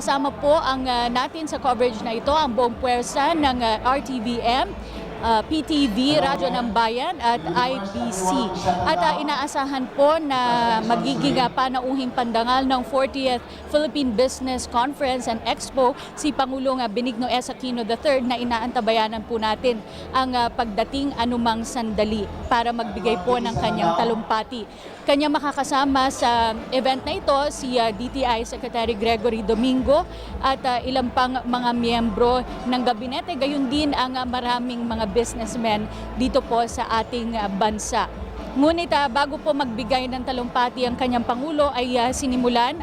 Kasama po ang natin sa coverage na ito ang buong puwersa ng RTVM, PTV, Radyo ng Bayan at IBC. At inaasahan po na magiging panauhing pandangal ng 40th Philippine Business Conference and Expo si Pangulong Benigno S. Aquino III na inaantabayanan po natin ang pagdating anumang sandali para magbigay po ng kanyang talumpati. Kanya makakasama sa event na ito si DTI Secretary Gregory Domingo at ilang pang mga miyembro ng gabinete, gayon din ang maraming mga businessmen dito po sa ating bansa. Ngunit bago po magbigay ng talumpati ang kanyang Pangulo ay sisimulan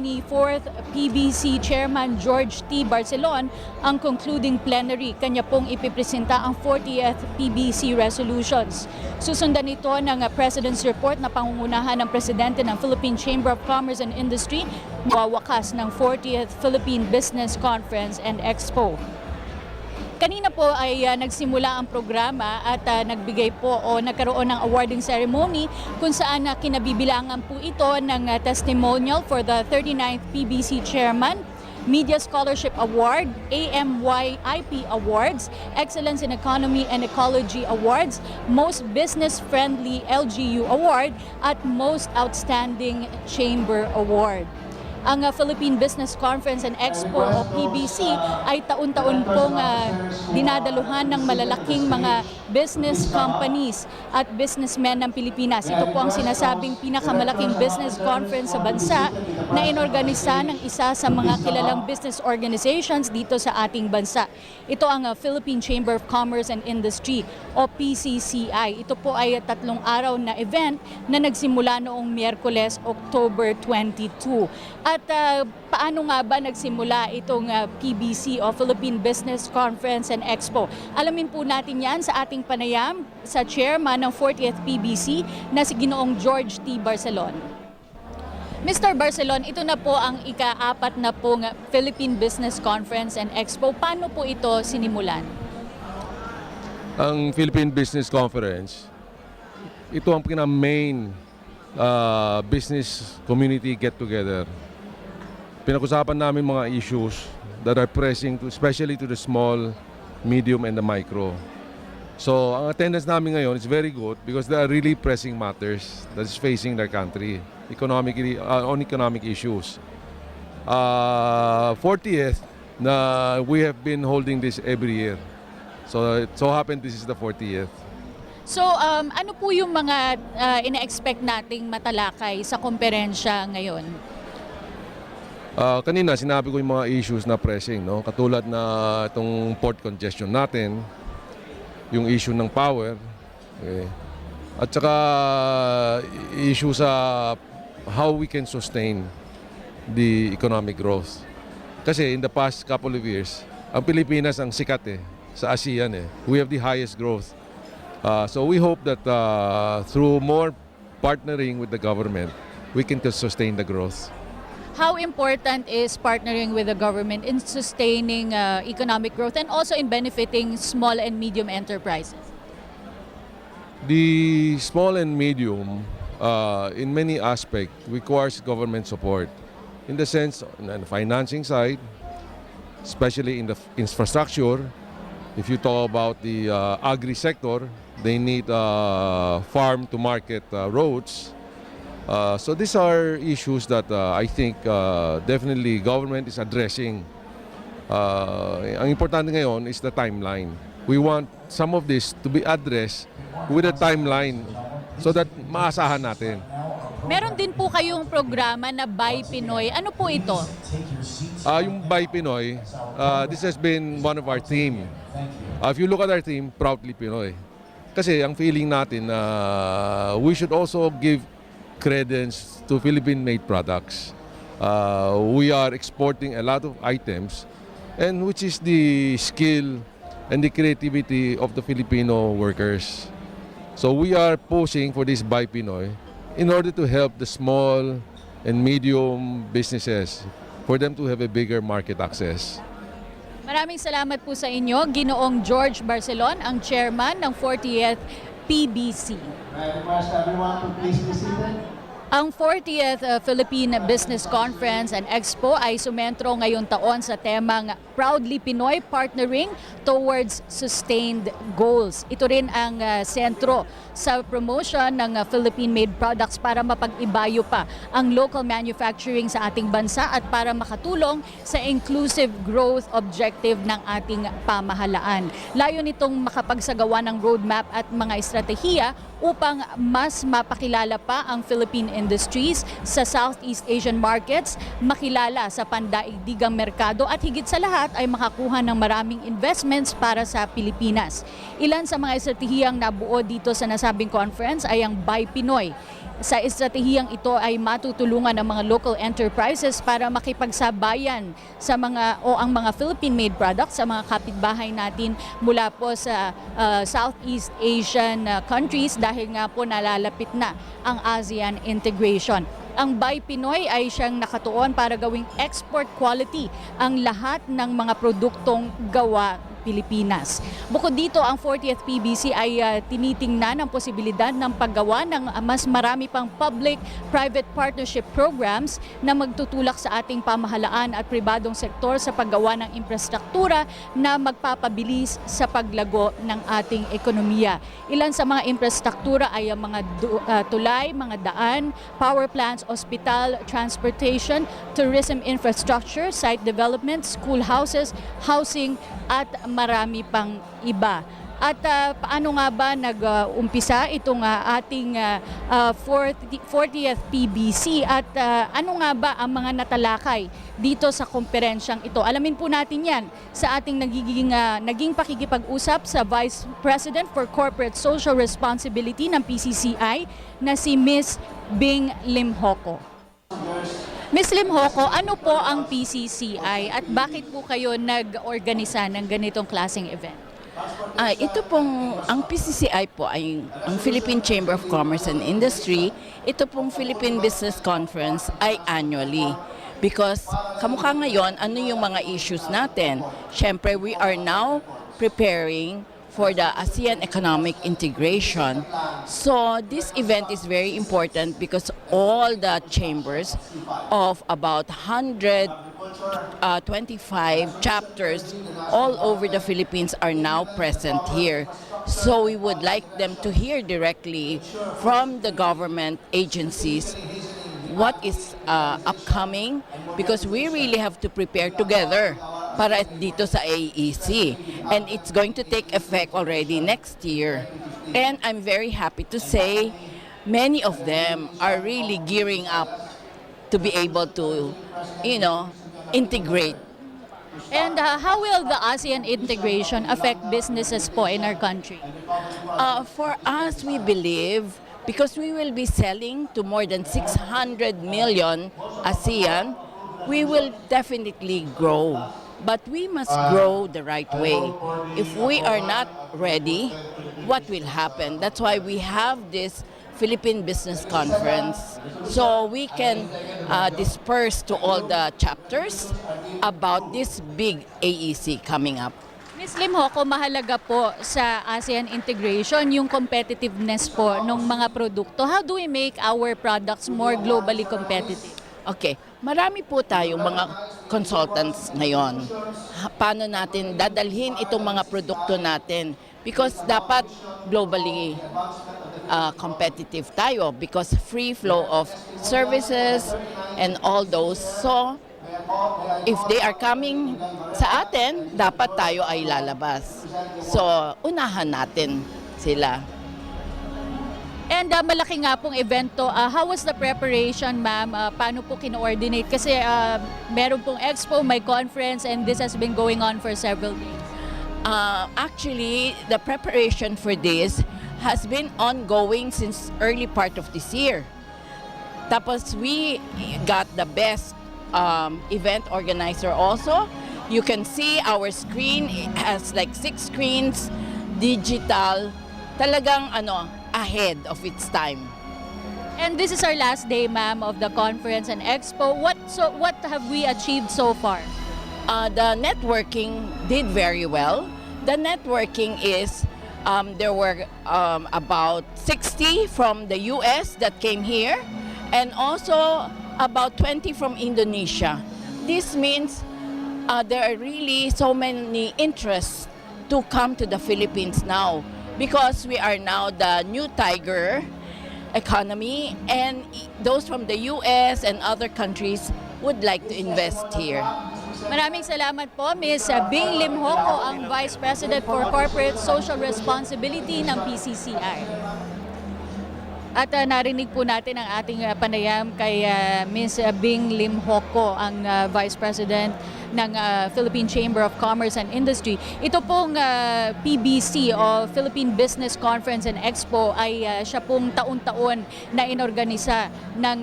ni 4th PBC Chairman George T. Barcelon ang concluding plenary. Kanya pong ipipresenta ang 40th PBC resolutions. Susundan ito ng President's Report na pangungunahan ng Presidente ng Philippine Chamber of Commerce and Industry wawakas ng 40th Philippine Business Conference and Expo. Kanina po ay nagsimula ang programa at nagbigay po o nagkaroon ng awarding ceremony kung saan kinabibilangan po ito ng testimonial for the 39th PBC Chairman, Media Scholarship Award, AMYIP Awards, Excellence in Economy and Ecology Awards, Most Business-Friendly LGU Award at Most Outstanding Chamber Award. Ang Philippine Business Conference and Expo o PBC ay taon-taon pong dinadaluhan ng malalaking mga business companies at businessmen ng Pilipinas. Ito po ang sinasabing pinakamalaking business conference sa bansa na inorganisa ng isa sa mga kilalang business organizations dito sa ating bansa. Ito ang Philippine Chamber of Commerce and Industry o PCCI. Ito po ay 3 araw na event na nagsimula noong Miyerkules, October 22. At paano nga ba nagsimula itong PBC o Philippine Business Conference and Expo? Alamin po natin yan sa ating panayam sa chairman ng 40th PBC na si Ginoong George T. Barcelon. Mr. Barcelon, ito na po ang ika-4 na pong Philippine Business Conference and Expo. Paano po ito sinimulan? Ang Philippine Business Conference, ito ang pinaka-main business community get-together. Pinag-usapan namin mga issues that are pressing, especially to the small, medium, and the micro. So, ang attendance namin ngayon is very good because there are really pressing matters that is facing their country economically, on economic issues. 40th na we have been holding this every year. So, it so happened this is the 40th. So, ano po yung mga ina-expect nating matalakay sa komperensya ngayon? Kanina sinabi ko yung mga issues na pressing, no? Katulad na itong port congestion natin, yung issue ng power, okay? At saka issue sa how we can sustain the economic growth. Kasi in the past couple of years, ang Pilipinas ang sikat sa ASEAN. We have the highest growth. So we hope that through more partnering with the government, we can sustain the growth. How important is partnering with the government in sustaining economic growth and also in benefiting small and medium enterprises? The small and medium, in many aspects, requires government support. In the sense, on the financing side, especially in the infrastructure, if you talk about the agri-sector, they need farm-to-market roads. So these are issues that I think definitely government is addressing. Ang importante ngayon is the timeline. We want some of this to be addressed with a timeline so that maasahan natin. Meron din po kayong programa na Buy Pinoy. Ano po ito? Yung Buy Pinoy, this has been one of our theme. If you look at our theme, Proudly Pinoy. Kasi ang feeling natin na we should also give credence to Philippine-made products. We are exporting a lot of items, and which is the skill and the creativity of the Filipino workers. So we are pushing for this Buy Pinoy in order to help the small and medium businesses for them to have a bigger market access. Maraming salamat po sa inyo, Ginoong George Barcelon, ang chairman ng 40th PBC. I request everyone to please be seated. Ang 40th Philippine Business Conference and Expo ay sumentro ngayong taon sa temang Proudly Pinoy Partnering Towards Sustained Goals. Ito rin ang sentro sa promotion ng Philippine-made products para mapag-ibayo pa ang local manufacturing sa ating bansa at para makatulong sa inclusive growth objective ng ating pamahalaan. Layo nitong makapagsagawa ng roadmap at mga estratehiya upang mas mapakilala pa ang Philippine industries sa Southeast Asian markets, makilala sa pandaigdigang merkado at higit sa lahat ay makakuha ng maraming investments para sa Pilipinas. Ilan sa mga estratehiyang nabuo dito sa nasabing conference ay ang Buy Pinoy. Sa estratehiyang ito ay matutulungan ng mga local enterprises para makipagsabayan sa ang mga Philippine-made products sa mga kapitbahay natin mula po sa Southeast Asian countries dahil nga po nalalapit na ang ASEAN integration. Ang Buy Pinoy ay siyang nakatuon para gawing export quality ang lahat ng mga produktong gawa Pilipinas. Bukod dito, ang 40th PBC ay tinitingnan ang posibilidad ng paggawa ng mas marami pang public-private partnership programs na magtutulak sa ating pamahalaan at pribadong sektor sa paggawa ng infrastruktura na magpapabilis sa paglago ng ating ekonomiya. Ilan sa mga infrastruktura ay ang mga tulay, mga daan, power plants, ospital, transportation, tourism infrastructure, site development, schoolhouses, housing, at marami pang iba. At paano nga ba nag-umpisa itong ating 40th PBC at ano nga ba ang mga natalakay dito sa komperensyang ito? Alamin po natin yan sa ating naging pakikipag-usap sa Vice President for Corporate Social Responsibility ng PCCI na si Ms. Bing Limhoco. Ms. Limhoco, ano po ang PCCI at bakit po kayo nag-organisa ng ganitong klaseng event? Ito pong, ang PCCI po ay ang Philippine Chamber of Commerce and Industry. Ito pong Philippine Business Conference ay annually. Because kamukha ngayon, ano yung mga issues natin? Siyempre, we are now preparing for the ASEAN economic integration. So this event is very important because all the chambers of about 125 chapters all over the Philippines are now present here. So we would like them to hear directly from the government agencies what is upcoming, because we really have to prepare together para dito sa AEC. And it's going to take effect already next year. And I'm very happy to say many of them are really gearing up to be able to, integrate. And how will the ASEAN integration affect businesses po in our country? For us, we believe, because we will be selling to more than 600 million ASEAN, we will definitely grow. But we must grow the right way. If we are not ready, what will happen? That's why we have this Philippine Business Conference, so we can disperse to all the chapters about this big AEC coming up. Ms. Limhoco, mahalaga po sa ASEAN integration yung competitiveness po ng mga produkto. How do we make our products more globally competitive? Okay, marami po tayong mga consultants ngayon. Paano natin dadalhin itong mga produkto natin? Because dapat globally competitive tayo, because free flow of services and all those. So, if they are coming sa atin, dapat tayo ay lalabas. So, unahan natin sila. And malaki nga pong event to. How was the preparation, ma'am? Paano po kino-coordinate? Kasi meron pong expo, may conference, and this has been going on for several days. Actually, the preparation for this has been ongoing since early part of this year. Tapos we got the best event organizer also. You can see our screen, it has like 6 screens, digital, talagang ahead of its time. And this is our last day, ma'am, of the conference and expo. What have we achieved so far? The networking did very well. The networking is, there were about 60 from the US that came here, and also about 20 from Indonesia. This means there are really so many interests to come to the Philippines now because we are now the new tiger economy, and those from the US and other countries would like to invest here. Maraming salamat po, Ms. Bing Lim Hoco, ang Vice President for Corporate Social Responsibility ng PCCI. At narinig po natin ang ating panayam kay Ms. Bing Lim Hoco, ang Vice President ng Philippine Chamber of Commerce and Industry. Ito pong PBC o Philippine Business Conference and Expo ay siya pong taon-taon na inorganisa ng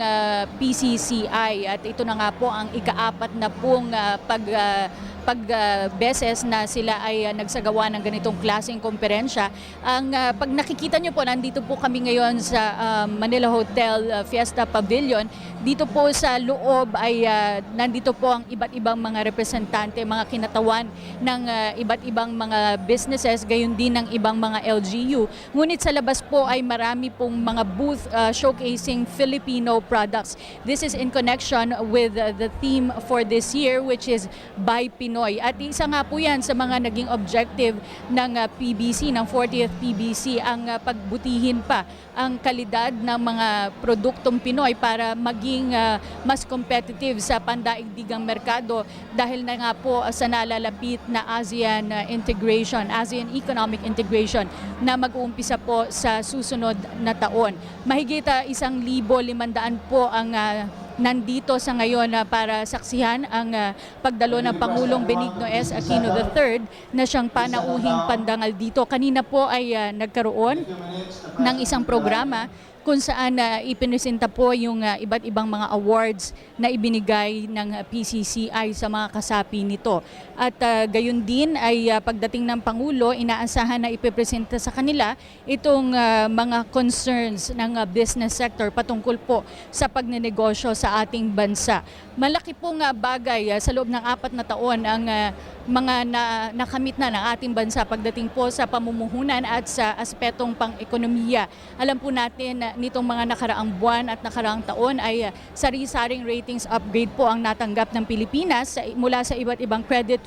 PCCI, at ito na nga po ang ika-4 na pong beses na sila ay nagsagawa ng ganitong klaseng komperensya. Pag nakikita nyo po, nandito po kami ngayon sa Manila Hotel Fiesta Pavillion. Dito po sa loob ay nandito po ang iba't ibang mga representante, mga kinatawan ng iba't ibang mga businesses, gayon din ng ibang mga LGU. Ngunit sa labas po ay marami pong mga booth showcasing Filipino products. This is in connection with the theme for this year, which is Buy Pinoy. At isa nga po yan sa mga naging objective ng PBC, ng 40th PBC, ang pagbutihin pa ang kalidad ng mga produktong Pinoy para maging mas competitive sa pandaigdigang merkado, dahil na nga po sa nalalapit na ASEAN integration, ASEAN economic integration na mag-uumpisa po sa susunod na taon. Mahigit 1,500 po ang nandito sa ngayon para saksihan ang pagdalo ng Pangulong Benigno S. Aquino III na siyang panauhing pandangal dito. Kanina po ay nagkaroon ng isang programa kung saan ipinesenta po yung iba't ibang mga awards na ibinigay ng PCCI sa mga kasapi nito. At gayon din ay pagdating ng Pangulo, inaasahan na ipipresenta sa kanila itong mga concerns ng business sector patungkol po sa pagnenegosyo sa ating bansa. Malaki pong bagay sa loob ng 4 na taon ang mga nakamit na ng ating bansa pagdating po sa pamumuhunan at sa aspetong pang-ekonomiya. Alam po natin nitong mga nakaraang buwan at nakaraang taon ay sari-saring ratings upgrade po ang natanggap ng Pilipinas mula sa iba't ibang credit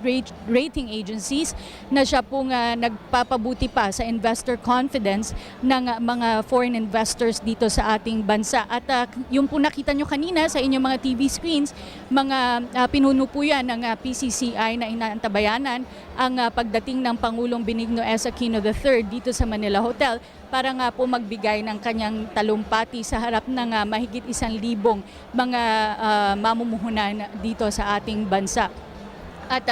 rating agencies, na siya pong nagpapabuti pa sa investor confidence ng mga foreign investors dito sa ating bansa. At yung po nakita nyo kanina sa inyong mga TV screens, mga pinuno po yan ng PCCI na inaantabayanan ang pagdating ng Pangulong Benigno S. Aquino III dito sa Manila Hotel para nga po magbigay ng kanyang talumpati sa harap ng mahigit 1,000 mga mamumuhunan dito sa ating bansa. At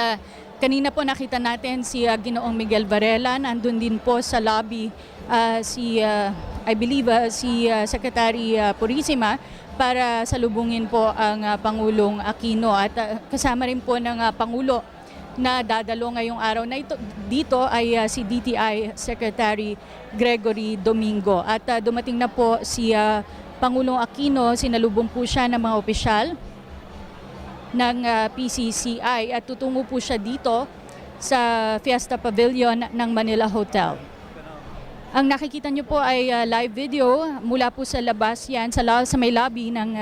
kanina po nakita natin si Ginoong Miguel Varela, nandun din po sa lobby I believe si Secretary Purisima para salubungin po ang Pangulong Aquino, at kasama rin po ng Pangulo na dadalo ngayong araw na ito dito ay si DTI Secretary Gregory Domingo. At dumating na po si Pangulong Aquino, sinalubong po siya ng mga opisyal ng PCCI at tutungo po siya dito sa Fiesta Pavillion ng Manila Hotel. Ang nakikita nyo po ay live video mula po sa labas yan, sa may lobby ng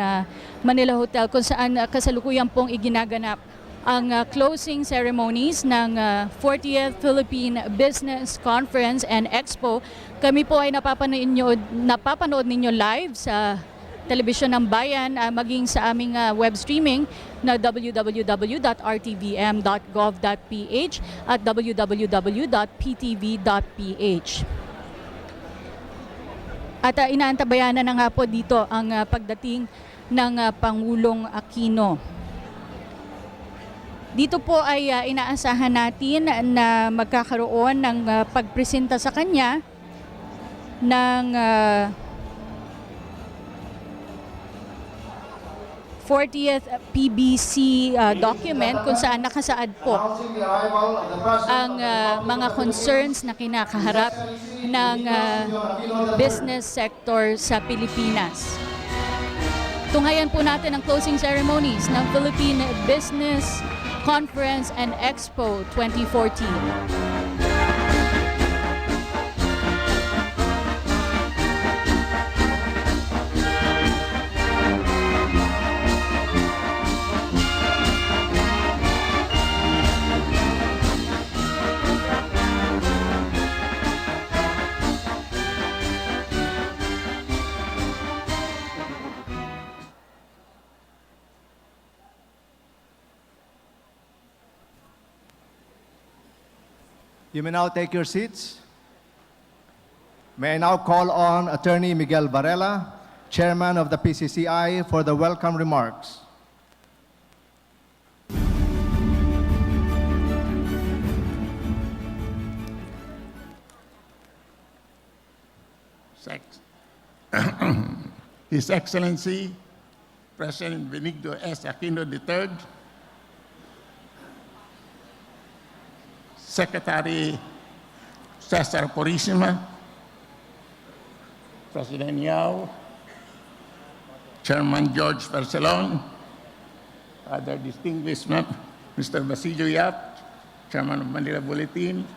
Manila Hotel, kung saan kasalukuyan pong iginaganap ang closing ceremonies ng 40th Philippine Business Conference and Expo. Kami po ay napapanood ninyo live sa Telebisyon ng Bayan, maging sa aming web streaming na www.rtbm.gov.ph at www.ptv.ph. At inaantabayanan na nga po dito ang pagdating ng Pangulong Aquino. Dito po ay inaasahan natin na magkakaroon ng pagpresenta sa kanya ng 40th PBC document kung saan nakasaad po ang mga concerns na kinakaharap ng business sector sa Pilipinas. Tunghayan po natin ang closing ceremonies ng Philippine Business Conference and Expo 2014. You may now take your seats. May I now call on Attorney Miguel Varela, Chairman of the PCCI, for the welcome remarks. His Excellency, President Benigno S. Aquino III, Secretary Cesar Purisima, President Yao, Chairman George Barcelon, other distinguished members, Mr. Basilio Yap, Chairman of Manila Bulletin,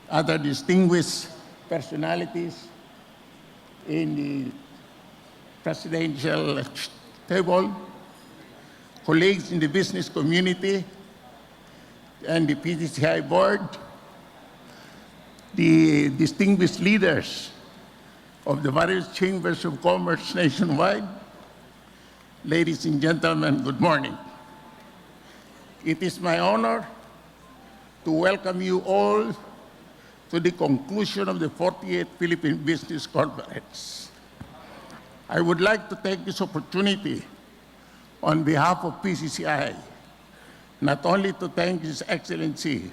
other distinguished personalities in the presidential table, colleagues in the business community and the PTCI board, the distinguished leaders of the various chambers of commerce nationwide, ladies and gentlemen, good morning. It is my honor to welcome you all to the conclusion of the 40th Philippine Business Conference. I would like to take this opportunity on behalf of PCCI, not only to thank His Excellency,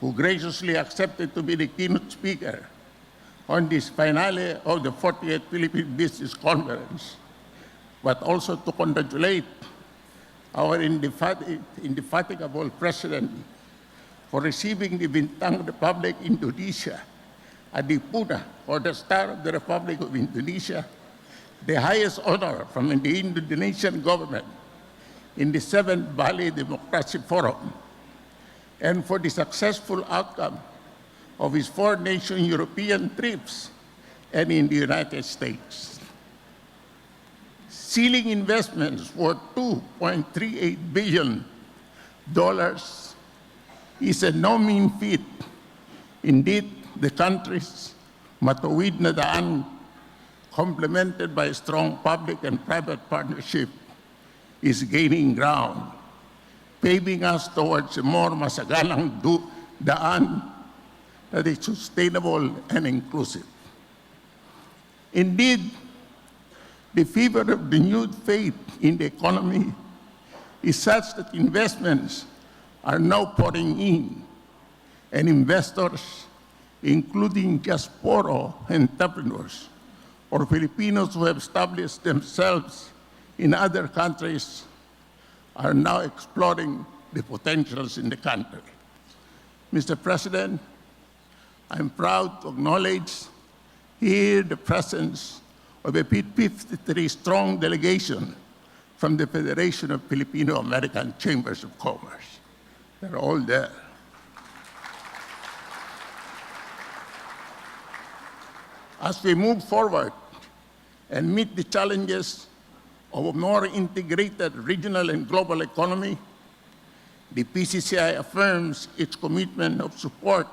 who graciously accepted to be the keynote speaker on this finale of the 40th Philippine Business Conference, but also to congratulate our indefatigable President for receiving the Bintang Republic Indonesia, Adipuna, or the Star of the Republic of Indonesia, the highest honor from the Indonesian government in the 7th Bali Democracy Forum, and for the successful outcome of his four-nation European trips and in the United States. Sealing investments worth $2.38 billion is a no mean feat. Indeed, the country's matuwid na daan, complemented by strong public and private partnership, is gaining ground, paving us towards a more masaganang daan that is sustainable and inclusive. Indeed, the fever of renewed faith in the economy is such that investments are now pouring in, and investors, including diaspora entrepreneurs or Filipinos who have established themselves in other countries, are now exploring the potentials in the country. Mr. President, I'm proud to acknowledge here the presence of a 53-strong delegation from the Federation of Filipino-American Chambers of Commerce. They're all there. As we move forward and meet the challenges of a more integrated regional and global economy, the PCCI affirms its commitment of support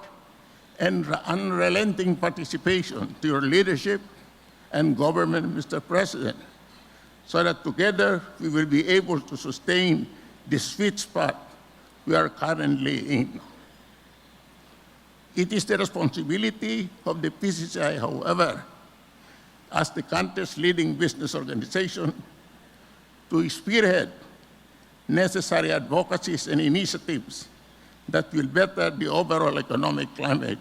and unrelenting participation to your leadership and government, Mr. President, so that together we will be able to sustain the sweet spot we are currently in. It is the responsibility of the PCCI, however, as the country's leading business organization, to spearhead necessary advocacies and initiatives that will better the overall economic climate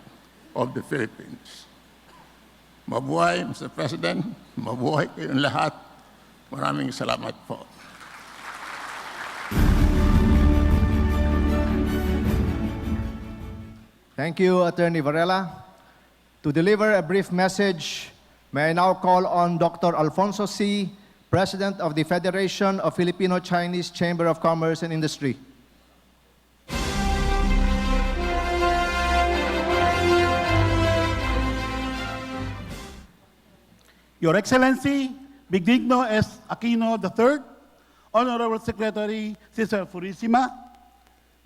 of the Philippines. Mabuhay, Mr. President. Mabuhay kayong lahat. Maraming salamat po. Thank you, Attorney Varela. To deliver a brief message, may I now call on Dr. Alfonso C., President of the Federation of Filipino-Chinese Chamber of Commerce and Industry. Your Excellency, Benigno S. Aquino III, Honorable Secretary Cesar Purisima,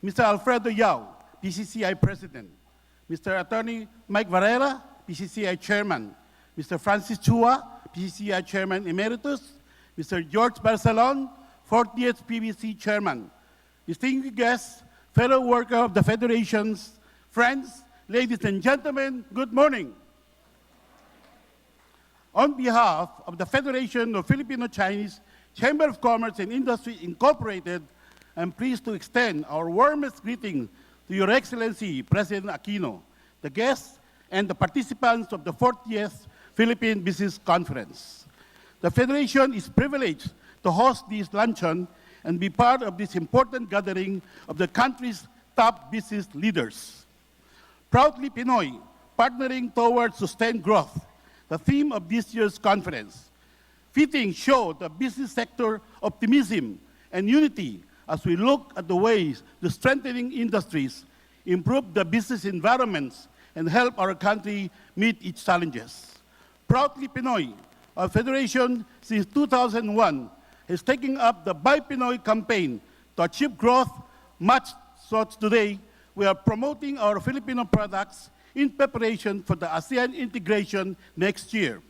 Mr. Alfredo Yao, PCCI President, Mr. Attorney Mike Varela, PCCI Chairman, Mr. Francis Chua, PCCI Chairman Emeritus, Mr. George Barcelon, 40th PBC Chairman, distinguished guests fellow worker of the Federations, friends, ladies and gentlemen, good morning. On behalf of the Federation of Filipino-Chinese Chamber of Commerce and Industry Incorporated, I'm pleased to extend our warmest greeting to Your Excellency, President Aquino, the guests, and the participants of the 40th Philippine Business Conference. The Federation is privileged to host this luncheon and be part of this important gathering of the country's top business leaders. Proudly Pinoy, partnering towards sustained growth, the theme of this year's conference. Fitting show the business sector optimism and unity as we look at the ways to strengthening industries, improve the business environments, and help our country meet its challenges. Proudly Pinoy, our federation since 2001 has taken up the Buy Pinoy campaign to achieve growth. Much so today, we are promoting our Filipino products in preparation for the ASEAN integration next year.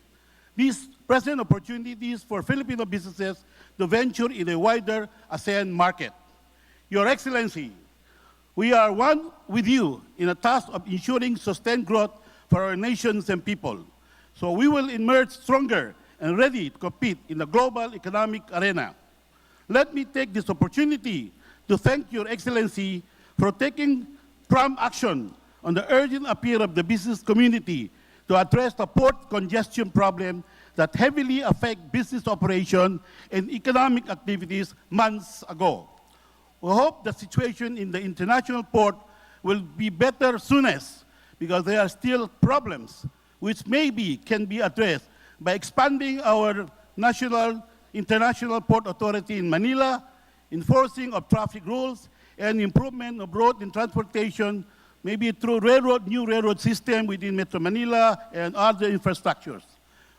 These present opportunities for Filipino businesses to venture in a wider ASEAN market. Your Excellency, we are one with you in a task of ensuring sustained growth for our nations and people. So we will emerge stronger and ready to compete in the global economic arena. Let me take this opportunity to thank Your Excellency for taking prompt action on the urgent appeal of the business community to address the port congestion problem that heavily affect business operation and economic activities months ago. We hope the situation in the international port will be better soonest because there are still problems which maybe can be addressed by expanding our international port authority in Manila, enforcing of traffic rules, and improvement of road and transportation, maybe through new railroad system within Metro Manila and other infrastructures.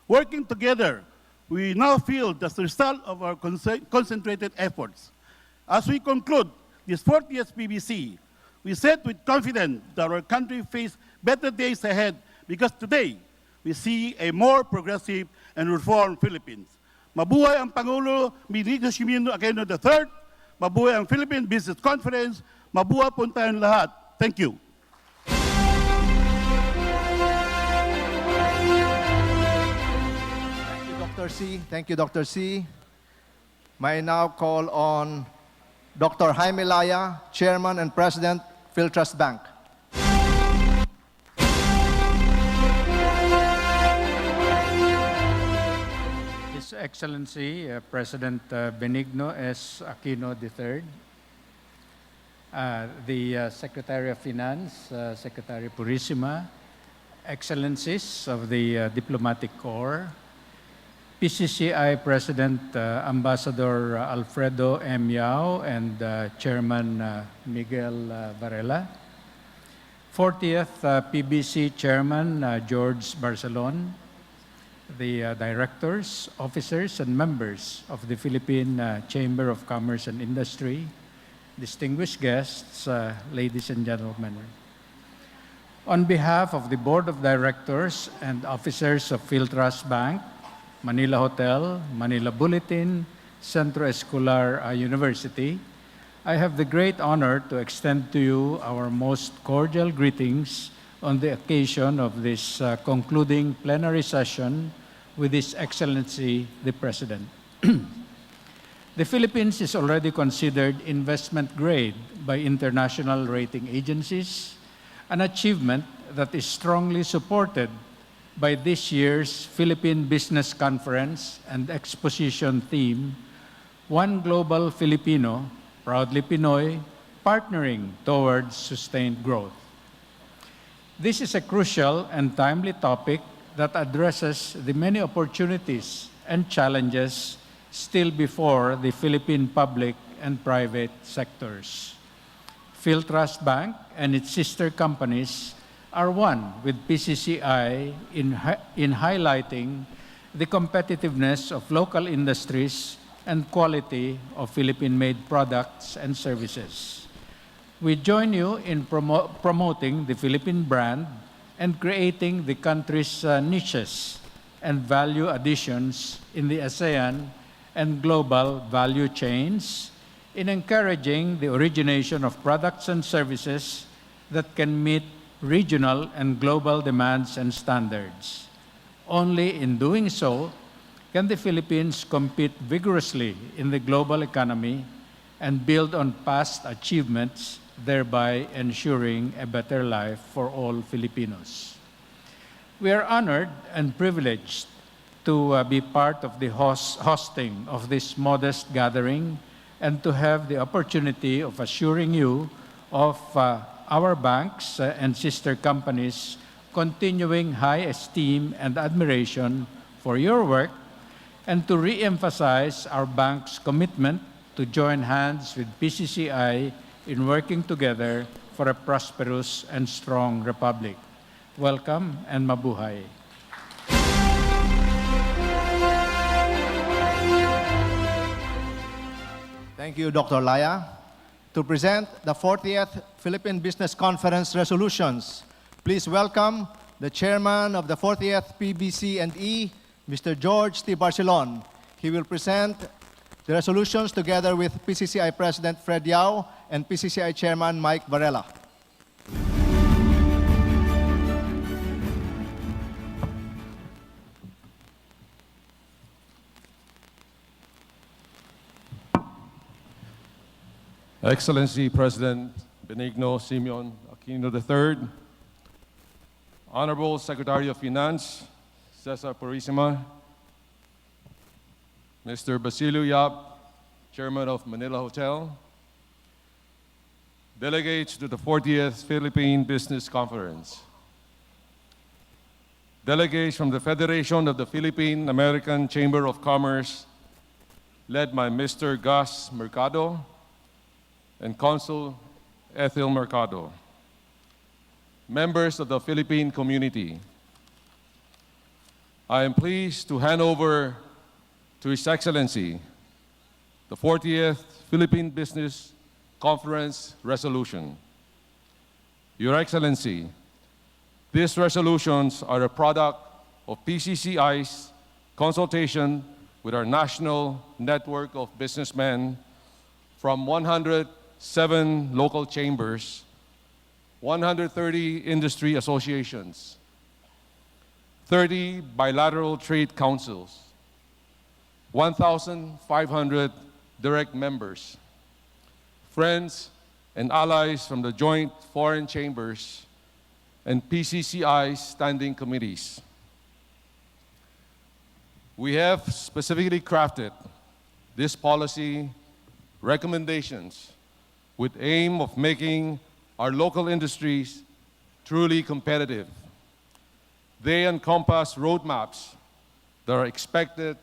Working together, we now feel the result of our concentrated efforts. As we conclude this 40th PBC, we said with confidence that our country faces better days ahead because today, we see a more progressive and reformed Philippines. Mabuhay ang Pangulo Benigno Aquino III, mabuhay ang Philippine Business Conference, mabuhay po tayong lahat. Thank you. Thank you, Dr. C. Thank you, Dr. C. May I now call on Dr. Jaime Laya, Chairman and President, PhilTrust Bank. His Excellency, President Benigno S. Aquino III, the Secretary of Finance, Secretary Purissima, Excellencies of the Diplomatic Corps, PCCI President Ambassador Alfredo M. Yao and Chairman Miguel Varela, 40th PBC Chairman George Barcelon, the directors, officers, and members of the Philippine Chamber of Commerce and Industry, distinguished guests, ladies and gentlemen. On behalf of the Board of Directors and officers of PhilTrust Bank, Manila Hotel, Manila Bulletin, Centro Escolar University, I have the great honor to extend to you our most cordial greetings on the occasion of this concluding plenary session with His Excellency, the President. The Philippines is already considered investment grade by international rating agencies, an achievement that is strongly supported by this year's Philippine Business Conference and Exposition theme, One Global Filipino, Proudly Pinoy, Partnering Towards Sustained Growth. This is a crucial and timely topic that addresses the many opportunities and challenges still before the Philippine public and private sectors. PhilTrust Bank and its sister companies are one with PCCI in highlighting the competitiveness of local industries and quality of Philippine-made products and services. We join you in promoting the Philippine brand and creating the country's niches and value additions in the ASEAN and global value chains, in encouraging the origination of products and services that can meet regional and global demands and standards. Only in doing so can the Philippines compete vigorously in the global economy and build on past achievements, thereby ensuring a better life for all Filipinos. We are honored and privileged to be part of the hosting of this modest gathering and to have the opportunity of assuring you of our banks and sister companies' continuing high esteem and admiration for your work, and to re-emphasize our bank's commitment to join hands with PCCI in working together for a prosperous and strong republic. Welcome and mabuhay. Thank you, Dr. Laya. To present the 40th Philippine Business Conference resolutions, please welcome the chairman of the 40th PBC&E, Mr. George T. Barcelon. He will present the resolutions together with PCCI President Fred Yao and PCCI Chairman Mike Varela. Excellency President Benigno Simeon Aquino III, Honorable Secretary of Finance, Cesar Purisima, Mr. Basilio Yap, Chairman of Manila Hotel, delegates to the 40th Philippine Business Conference, delegates from the Federation of the Philippine American Chamber of Commerce, led by Mr. Gus Mercado and Consul Ethel Mercado, members of the Philippine community, I am pleased to hand over to His Excellency the 40th Philippine Business Conference resolution. Your Excellency, these resolutions are a product of PCCI's consultation with our national network of businessmen from 107 local chambers, 130 industry associations, 30 bilateral trade councils, 1,500 direct members, friends and allies from the joint foreign chambers, and PCCI standing committees. We have specifically crafted this policy recommendations with aim of making our local industries truly competitive. They encompass roadmaps that are expected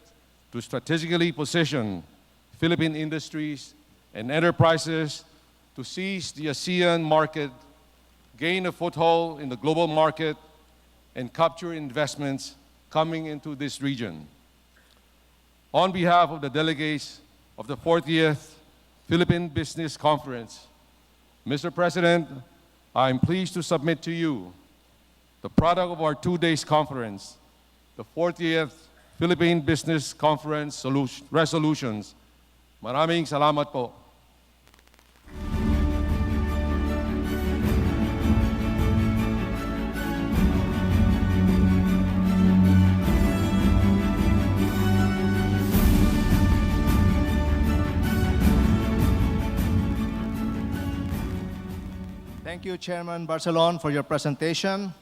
to strategically position Philippine industries and enterprises to seize the ASEAN market, gain a foothold in the global market, and capture investments coming into this region. On behalf of the delegates of the 40th Philippine Business Conference, Mr. President, I am pleased to submit to you the product of our 2 days conference, the 40th Philippine Business Conference resolutions. Maraming salamat po. Thank you, Chairman Barcelon, for your presentation.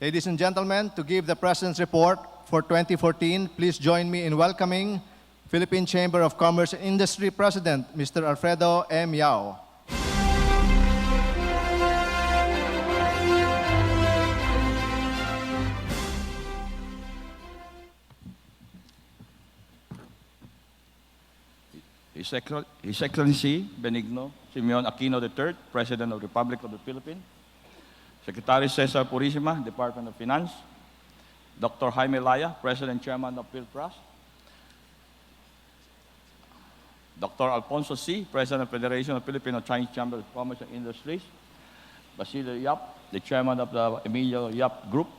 Ladies and gentlemen, to give the President's report for 2014, please join me in welcoming Philippine Chamber of Commerce and Industry President, Mr. Alfredo M. Yao. His Excellency Benigno Simeon Aquino III, President of the Republic of the Philippines, Secretary Cesar Purisima, Department of Finance, Dr. Jaime Laya, President Chairman of PhilPras, Dr. Alfonso C., President of Federation of Filipino Chinese Chamber of Commerce and Industries, Basilio Yap, the Chairman of the Emilio Yap Group,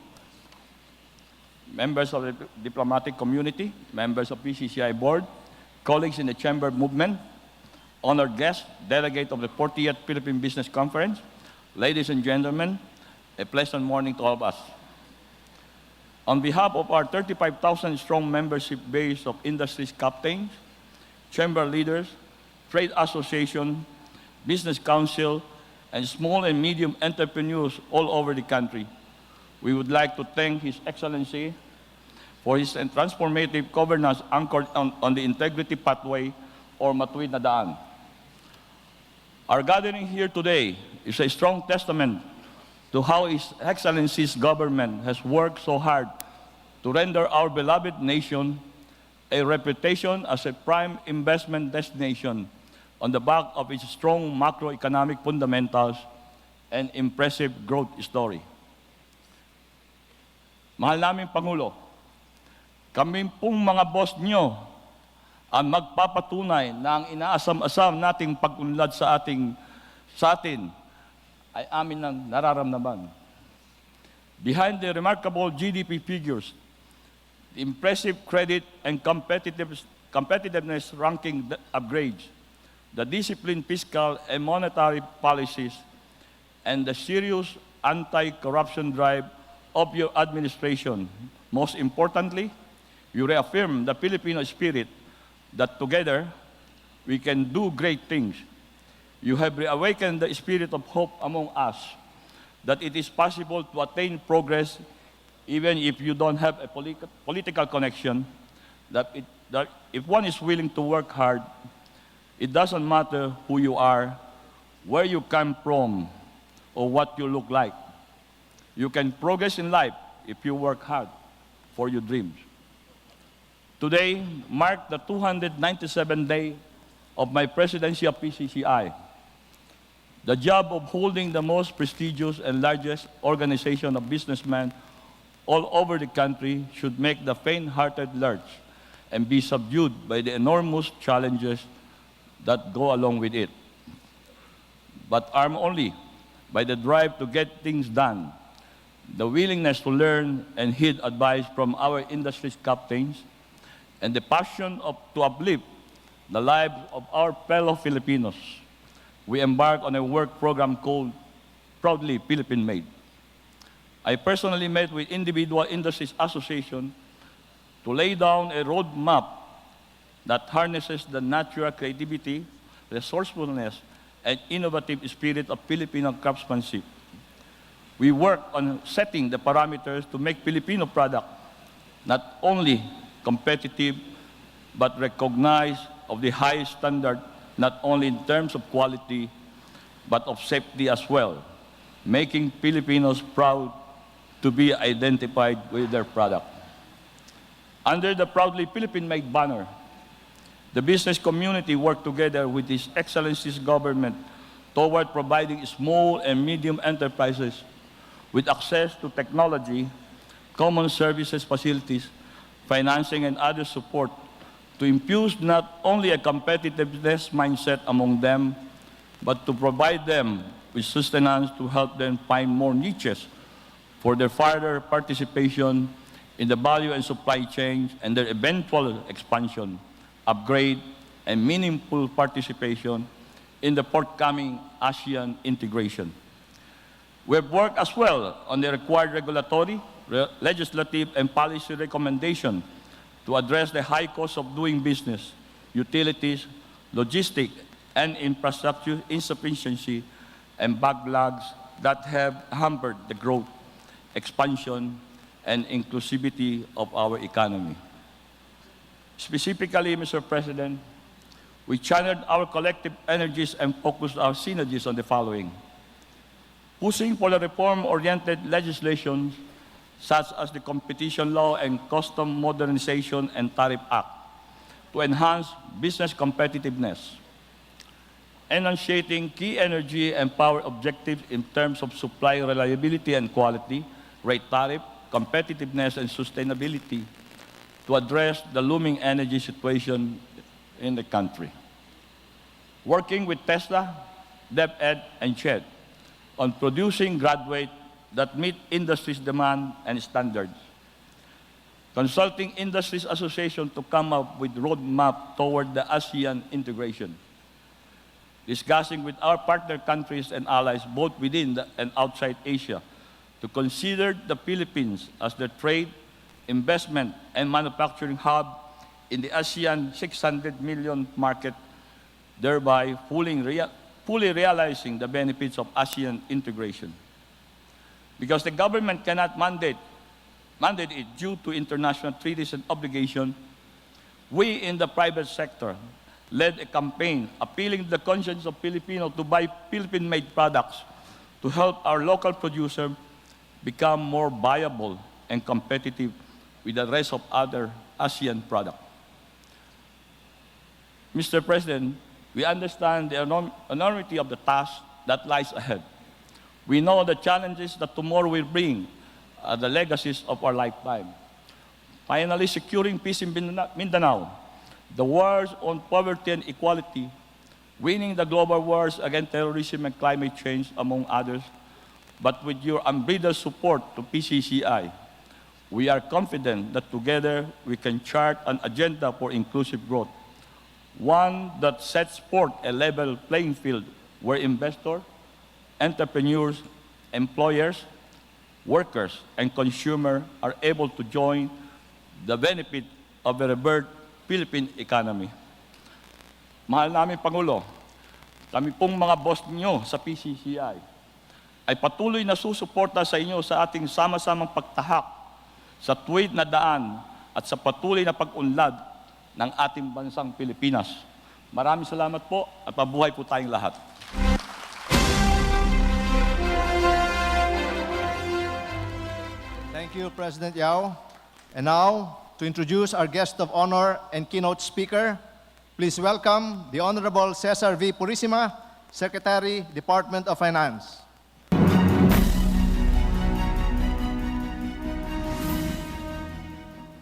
members of the diplomatic community, members of PCCI Board, colleagues in the Chamber movement, honored guests, delegate of the 40th Philippine Business Conference, ladies and gentlemen, a pleasant morning to all of us. On behalf of our 35,000-strong membership base of industry's captains, chamber leaders, trade association, business council, and small and medium entrepreneurs all over the country, we would like to thank His Excellency for his transformative governance anchored on the integrity pathway or matuwid na daan. Our gathering here today is a strong testament to how His Excellency's government has worked so hard to render our beloved nation a reputation as a prime investment destination on the back of its strong macroeconomic fundamentals and impressive growth story. Mahal naming Pangulo, kami pong mga boss nyo ang magpapatunay na ang inaasam-asam nating pag-unlad sa atin ay amin ng nararamdaman. Behind the remarkable GDP figures, the impressive credit and competitiveness ranking upgrades, the disciplined fiscal and monetary policies, and the serious anti-corruption drive of your administration, most importantly, you reaffirm the Filipino spirit that together we can do great things. You have reawakened the spirit of hope among us, that it is possible to attain progress even if you don't have a political connection, that if one is willing to work hard, it doesn't matter who you are, where you come from, or what you look like. You can progress in life if you work hard for your dreams. Today marked the 297th day of my presidency of PCCI. The job of holding the most prestigious and largest organization of businessmen all over the country should make the faint-hearted lurch and be subdued by the enormous challenges that go along with it. But armed only by the drive to get things done, the willingness to learn and heed advice from our industry's captains, and the passion to uplift the lives of our fellow Filipinos, we embark on a work program called Proudly Philippine-Made. I personally met with individual industries associations to lay down a roadmap that harnesses the natural creativity, resourcefulness, and innovative spirit of Filipino craftsmanship. We work on setting the parameters to make Filipino product not only competitive, but recognized of the highest standard, not only in terms of quality, but of safety as well, making Filipinos proud to be identified with their product. Under the Proudly Philippine-Made banner, the business community worked together with His Excellency's government toward providing small and medium enterprises with access to technology, common services facilities, financing, and other support to infuse not only a competitiveness mindset among them, but to provide them with sustenance to help them find more niches for their further participation in the value and supply chains and their eventual expansion, upgrade, and meaningful participation in the forthcoming ASEAN integration. We have worked as well on the required regulatory, legislative, and policy recommendation to address the high cost of doing business, utilities, logistics, and infrastructure insufficiency and backlogs that have hampered the growth, expansion, and inclusivity of our economy. Specifically, Mr. President, we channeled our collective energies and focused our synergies on the following: pushing for the reform-oriented legislation such as the Competition Law and Custom Modernization and Tariff Act to enhance business competitiveness, enunciating key energy and power objectives in terms of supply reliability and quality, rate tariff, competitiveness, and sustainability to address the looming energy situation in the country. Working with Tesla, DepEd, and CHED on producing graduates that meet industry's demand and standards. consulting industries association to come up with roadmap toward the ASEAN integration, discussing with our partner countries and allies both within and outside Asia to consider the Philippines as the trade, investment, and manufacturing hub in the ASEAN 600 million market, thereby fully realizing the benefits of ASEAN integration. Because the government cannot mandate it due to international treaties and obligations, we in the private sector led a campaign appealing to the conscience of Filipinos to buy Philippine-made products to help our local producer become more viable and competitive with the rest of other ASEAN products. Mr. President, we understand the enormity of the task that lies ahead. We know the challenges that tomorrow will bring, the legacies of our lifetime. Finally, securing peace in Mindanao, the wars on poverty and equality, winning the global wars against terrorism and climate change, among others. But with your unbridled support to PCCI, we are confident that together we can chart an agenda for inclusive growth, one that sets forth a level playing field where investors, entrepreneurs, employers, workers, and consumers are able to join the benefit of a rebirthed Philippine economy. Mahal namin Pangulo, kami pong mga boss niyo sa PCCI ay patuloy na susuporta sa inyo sa ating sama-samang pagtahak sa tuwid na daan at sa patuloy na pag-unlad ng ating bansang Pilipinas. Maraming salamat po at mabuhay po tayong lahat. Thank you, President Yao. And now, to introduce our guest of honor and keynote speaker, please welcome the Honorable Cesar V. Purisima, Secretary, Department of Finance.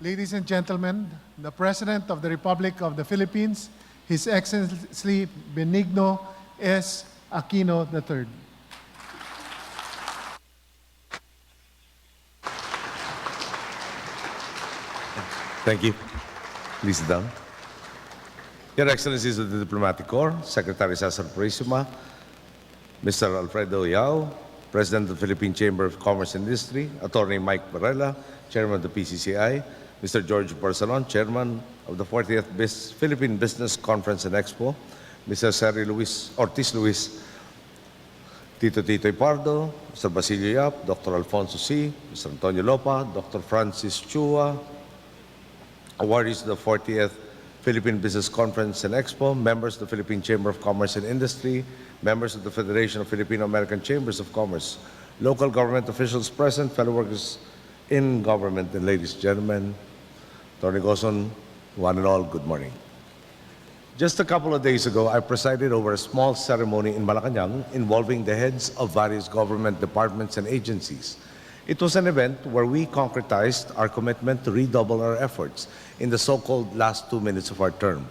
Ladies and gentlemen, the President of the Republic of the Philippines, His Excellency Benigno S. Aquino III. Thank you. Please sit down. Your Excellencies of the Diplomatic Corps, Secretary Cesar Purisima, Mr. Alfredo Yao, President of the Philippine Chamber of Commerce and Industry, Attorney Mike Varela, Chairman of the PCCI, Mr. George Barcelon, Chairman of the 40th Philippine Business Conference and Expo, Mr. Seri Ortiz Luis, Tito Pardo, Mr. Basilio Yap, Dr. Alfonso C., Mr. Antonio Lopa, Dr. Francis Chua, awardees of the 40th Philippine Business Conference and Expo, members of the Philippine Chamber of Commerce and Industry, members of the Federation of Filipino-American Chambers of Commerce, local government officials present, fellow workers in government, and ladies and gentlemen, Negosyo, one and all, good morning. Just a couple of days ago, I presided over a small ceremony in Malacanang involving the heads of various government departments and agencies. It was an event where we concretized our commitment to redouble our efforts in the so-called last 2 minutes of our term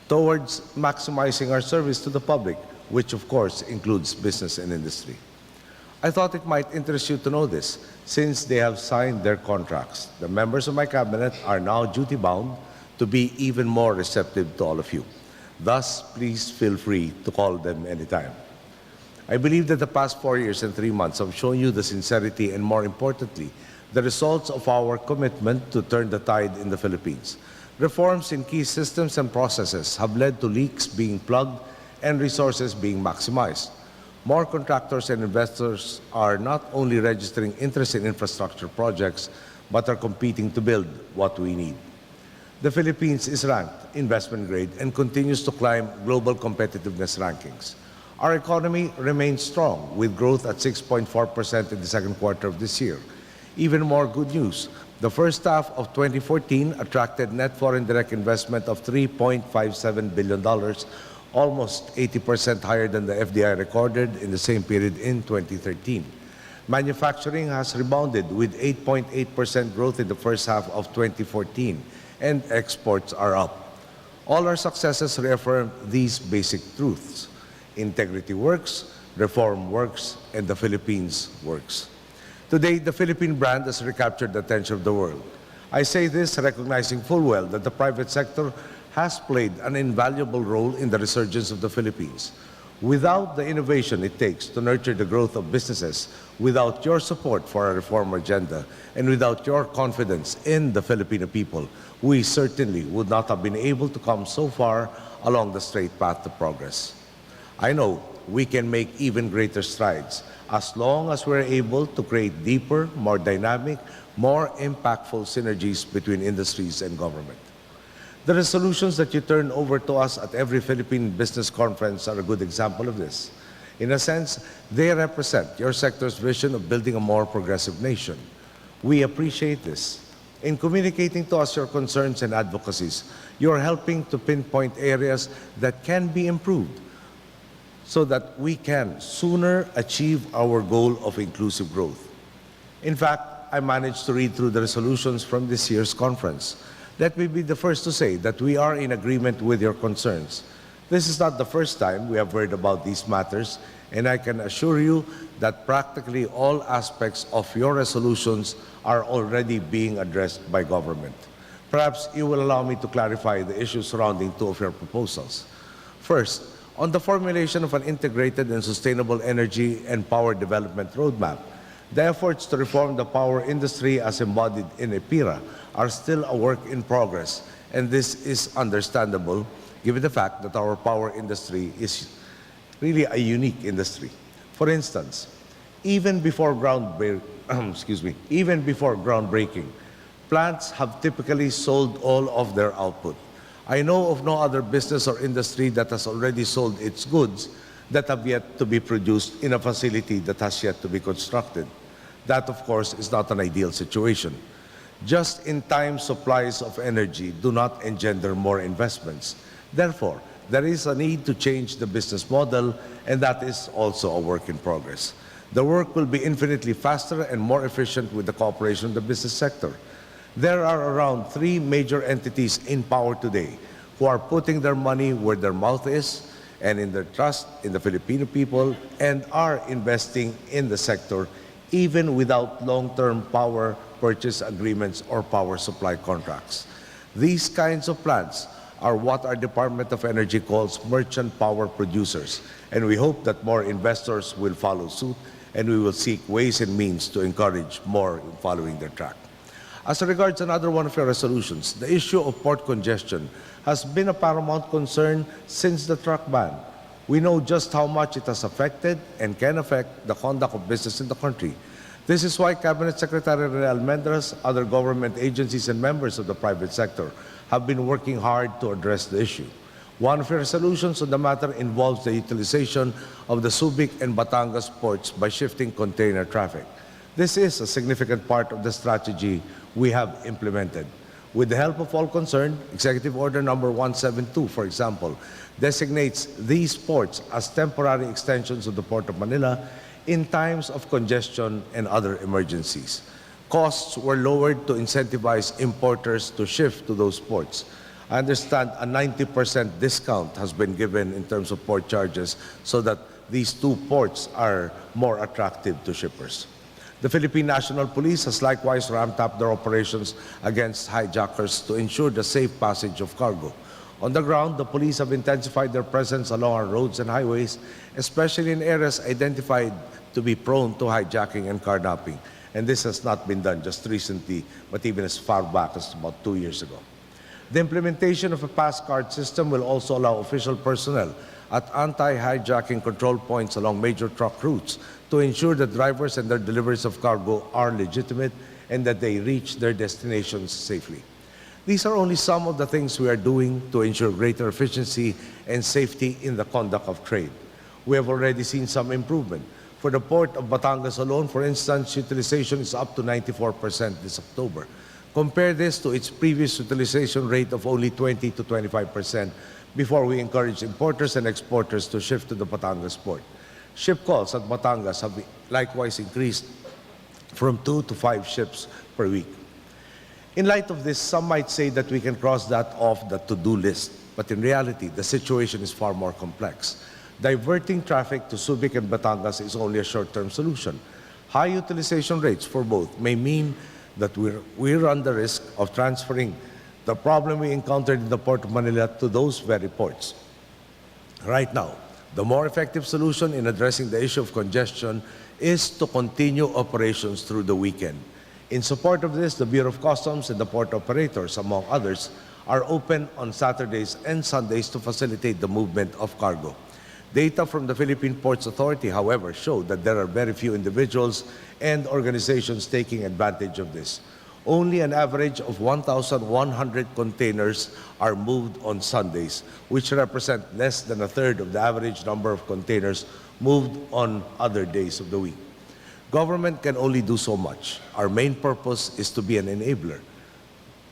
towards maximizing our service to the public, which of course includes business and industry. I thought it might interest you to know this, since they have signed their contracts. The members of my cabinet are now duty-bound to be even more receptive to all of you. Thus, please feel free to call them anytime. I believe that the past 4 years and 3 months have shown you the sincerity and, more importantly, the results of our commitment to turn the tide in the Philippines. Reforms in key systems and processes have led to leaks being plugged and resources being maximized. More contractors and investors are not only registering interest in infrastructure projects, but are competing to build what we need. The Philippines is ranked investment grade and continues to climb global competitiveness rankings. Our economy remains strong, with growth at 6.4% in the second quarter of this year. Even more good news, the first half of 2014 attracted net foreign direct investment of $3.57 billion, almost 80% higher than the FDI recorded in the same period in 2013. Manufacturing has rebounded with 8.8% growth in the first half of 2014, and exports are up. All our successes reaffirm these basic truths. Integrity works, reform works, and the Philippines works. Today, the Philippine brand has recaptured the attention of the world. I say this recognizing full well that the private sector has played an invaluable role in the resurgence of the Philippines. Without the innovation it takes to nurture the growth of businesses, without your support for our reform agenda, and without your confidence in the Filipino people, we certainly would not have been able to come so far along the straight path to progress. I know we can make even greater strides as long as we're able to create deeper, more dynamic, more impactful synergies between industries and government. The resolutions that you turn over to us at every Philippine Business Conference are a good example of this. In a sense, they represent your sector's vision of building a more progressive nation. We appreciate this. In communicating to us your concerns and advocacies, you are helping to pinpoint areas that can be improved so that we can sooner achieve our goal of inclusive growth. In fact, I managed to read through the resolutions from this year's conference. Let me be the first to say that we are in agreement with your concerns. This is not the first time we have heard about these matters, and I can assure you that practically all aspects of your resolutions are already being addressed by government. Perhaps you will allow me to clarify the issues surrounding two of your proposals. First, on the formulation of an integrated and sustainable energy and power development roadmap, the efforts to reform the power industry as embodied in EPIRA are still a work in progress, and this is understandable given the fact that our power industry is really a unique industry. For instance, even before groundbreaking, plants have typically sold all of their output. I know of no other business or industry that has already sold its goods that have yet to be produced in a facility that has yet to be constructed. That, of course, is not an ideal situation. Just-in-time supplies of energy do not engender more investments. Therefore, there is a need to change the business model, and that is also a work in progress. The work will be infinitely faster and more efficient with the cooperation of the business sector. There are around 3 major entities in power today who are putting their money where their mouth is and in their trust in the Filipino people and are investing in the sector even without long-term power purchase agreements or power supply contracts. These kinds of plants are what our Department of Energy calls merchant power producers, and we hope that more investors will follow suit, and we will seek ways and means to encourage more in following their track. As regards another one of your resolutions, the issue of port congestion has been a paramount concern since the truck ban. We know just how much it has affected and can affect the conduct of business in the country. This is why Cabinet Secretary Rene Almendras, other government agencies and members of the private sector have been working hard to address the issue. One of your resolutions on the matter involves the utilization of the Subic and Batangas ports by shifting container traffic. This is a significant part of the strategy we have implemented. With the help of all concerned, Executive Order number 172, for example, designates these ports as temporary extensions of the Port of Manila in times of congestion and other emergencies. Costs were lowered to incentivize importers to shift to those ports. I understand a 90% discount has been given in terms of port charges so that these 2 ports are more attractive to shippers. The Philippine National Police has likewise ramped up their operations against hijackers to ensure the safe passage of cargo. On the ground, the police have intensified their presence along our roads and highways, especially in areas identified to be prone to hijacking and carnapping. And this has not been done just recently, but even as far back as about 2 years ago. The implementation of a pass card system will also allow official personnel at anti-hijacking control points along major truck routes to ensure that drivers and their deliveries of cargo are legitimate and that they reach their destinations safely. These are only some of the things we are doing to ensure greater efficiency and safety in the conduct of trade. We have already seen some improvement. For the port of Batangas alone, for instance, utilization is up to 94% this October. Compare this to its previous utilization rate of only 20 to 25% before we encouraged importers and exporters to shift to the Batangas port. Ship calls at Batangas have likewise increased from 2 to 5 ships per week. In light of this, some might say that we can cross that off the to-do list, but in reality, the situation is far more complex. Diverting traffic to Subic and Batangas is only a short-term solution. High utilization rates for both may mean that we run the risk of transferring the problem we encountered in the Port of Manila to those very ports. Right now, the more effective solution in addressing the issue of congestion is to continue operations through the weekend. In support of this, the Bureau of Customs and the port operators, among others, are open on Saturdays and Sundays to facilitate the movement of cargo. Data from the Philippine Ports Authority, however, show that there are very few individuals and organizations taking advantage of this. Only an average of 1,100 containers are moved on Sundays, which represent less than a third of the average number of containers moved on other days of the week. Government can only do so much. Our main purpose is to be an enabler.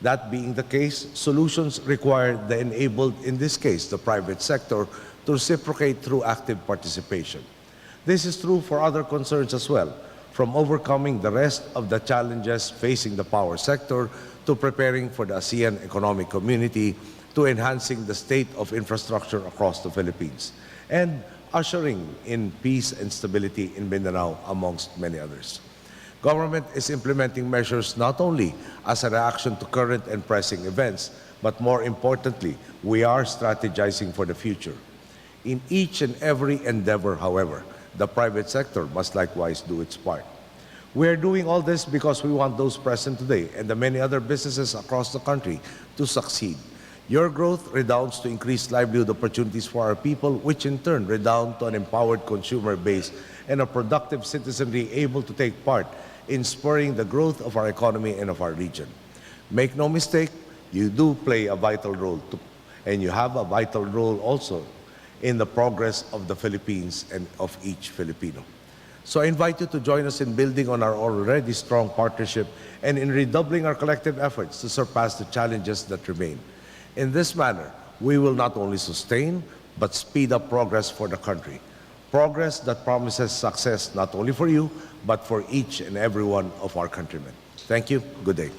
That being the case, solutions require the enabled, in this case, the private sector, to reciprocate through active participation. This is true for other concerns as well, from overcoming the rest of the challenges facing the power sector to preparing for the ASEAN Economic Community to enhancing the state of infrastructure across the Philippines and ushering in peace and stability in Mindanao, amongst many others. Government is implementing measures not only as a reaction to current and pressing events, but more importantly, we are strategizing for the future. In each and every endeavor, however, the private sector must likewise do its part. We are doing all this because we want those present today and the many other businesses across the country to succeed. Your growth redounds to increased livelihood opportunities for our people, which in turn redound to an empowered consumer base and a productive citizenry able to take part in spurring the growth of our economy and of our region. Make no mistake, you do play a vital role, and you have a vital role also in the progress of the Philippines and of each Filipino. So I invite you to join us in building on our already strong partnership and in redoubling our collective efforts to surpass the challenges that remain. In this manner, we will not only sustain, but speed up progress for the country. Progress that promises success not only for you, but for each and every one of our countrymen. Thank you. Good day.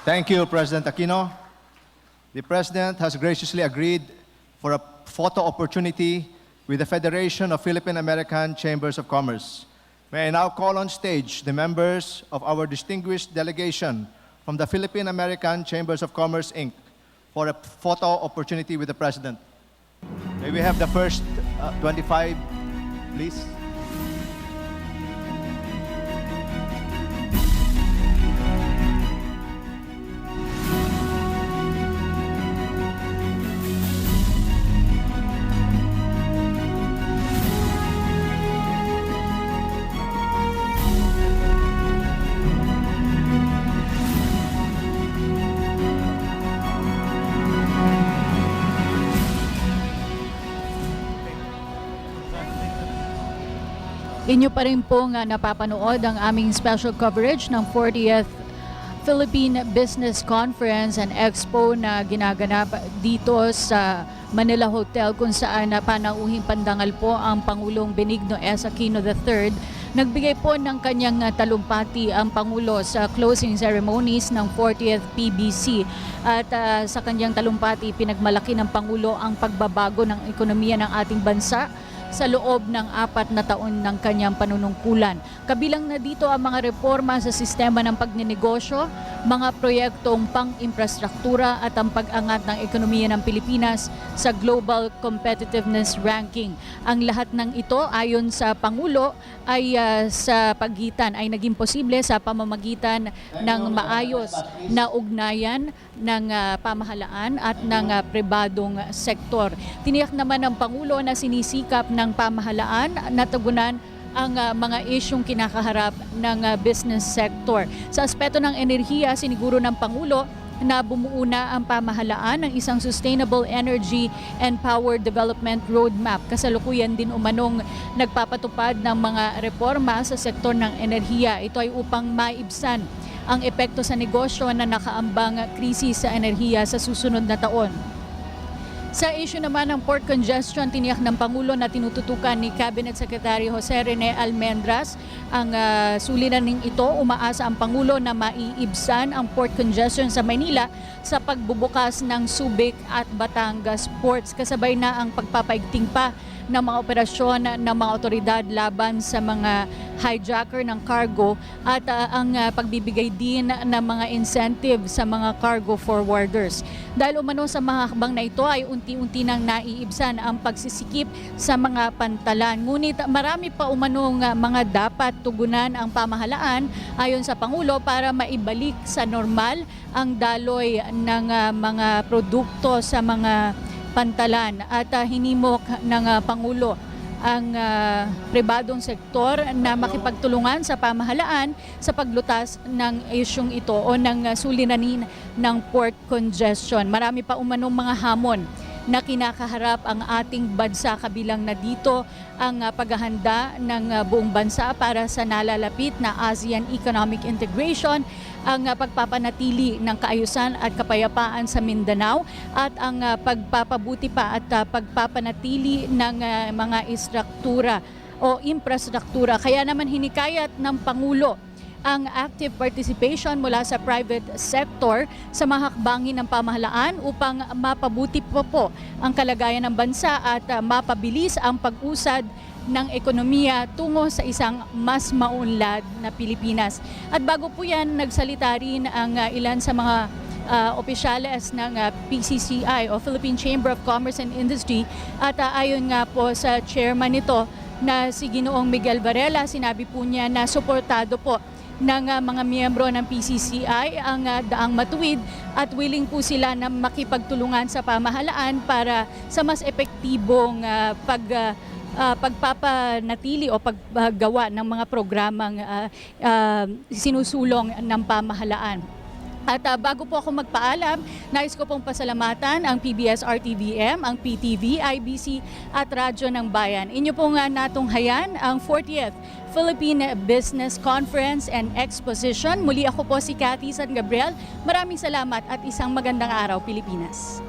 Thank you, President Aquino. The President has graciously agreed for a photo opportunity with the Federation of Philippine American Chambers of Commerce. May I now call on stage the members of our distinguished delegation from the Philippine American Chambers of Commerce, Inc. for a photo opportunity with the President. May we have the first 25, please? Inyo pa rin pong napapanood ang aming special coverage ng 40th Philippine Business Conference and Expo na ginaganap dito sa Manila Hotel, kung saan panauhing pandangal po ang Pangulong Benigno S. Aquino III. Nagbigay po ng kanyang talumpati ang Pangulo sa closing ceremonies ng 40th PBC at sa kanyang talumpati pinagmalaki ng Pangulo ang pagbabago ng ekonomiya ng ating bansa sa loob ng 4 na taon ng kanyang panunungkulan. Kabilang na dito ang mga reforma sa sistema ng pagninegosyo, mga proyektong pang-infrastruktura at ang pag-angat ng ekonomiya ng Pilipinas sa Global Competitiveness Ranking. Ang lahat ng ito ayon sa Pangulo ay sa pagitan ay naging posible sa pamamagitan ng maayos na ugnayan ng pamahalaan at ng pribadong sektor. Tiniyak naman ng Pangulo na sinisikap ng pamahalaan na tugunan ang mga isyong kinakaharap ng business sector. Sa aspeto ng enerhiya, siniguro ng Pangulo na bumuo na ang pamahalaan ng isang Sustainable Energy and Power Development Roadmap. Kasalukuyan din umanong nagpapatupad ng mga reforma sa sektor ng enerhiya. Ito ay upang maibsan ang epekto sa negosyo na nakaambang krisis sa enerhiya sa susunod na taon. Sa issue naman ng port congestion, tiniyak ng Pangulo na tinututukan ni Cabinet Secretary Jose Rene Almendras ang suliraning ito. Umaasa ang Pangulo na maiibsan ang port congestion sa Manila sa pagbubukas ng Subic at Batangas ports. Kasabay na ang pagpapaigting pa ng mga operasyon ng mga otoridad laban sa mga hijacker ng cargo at ang pagbibigay din ng mga incentive sa mga cargo forwarders. Dahil umano sa mga hakbang na ito ay unti-unti nang naiibsan ang pagsisikip sa mga pantalan. Ngunit marami pa umanong mga dapat tugunan ang pamahalaan ayon sa Pangulo para maibalik sa normal ang daloy ng mga produkto sa mga pantalan at hinimok ng Pangulo ang pribadong sektor na makipagtulungan sa pamahalaan sa paglutas ng isyung ito o ng suliranin ng port congestion. Marami pa umanong mga hamon na kinakaharap ang ating bansa, kabilang na dito ang paghahanda ng buong bansa para sa nalalapit na ASEAN Economic Integration, ang pagpapanatili ng kaayusan at kapayapaan sa Mindanao at ang pagpapabuti pa at pagpapanatili ng mga infrastruktura. Kaya naman hinikayat ng Pangulo ang active participation mula sa private sector sa mga hakbangin ng pamahalaan upang mapabuti po ang kalagayan ng bansa at mapabilis ang pag-usad ng ekonomiya tungo sa isang mas maunlad na Pilipinas. At bago po yan, nagsalita rin ang ilan sa mga opisyales ng PCCI o Philippine Chamber of Commerce and Industry at ayon nga po sa chairman nito na si Ginoong Miguel Varela, sinabi po niya na suportado po ng mga miyembro ng PCCI ang daang matuwid at willing po sila na makipagtulungan sa pamahalaan para sa mas epektibong pagpapanatili o paggawa ng mga programang sinusulong ng pamahalaan. At bago po ako magpaalam, nais ko pong pasalamatan ang PBS-RTVM, ang PTV, IBC at Radyo ng Bayan. Inyo pong natunghayan ang 40th Philippine Business Conference and Exposition. Muli ako po si Cathy San Gabriel. Maraming salamat at isang magandang araw, Pilipinas.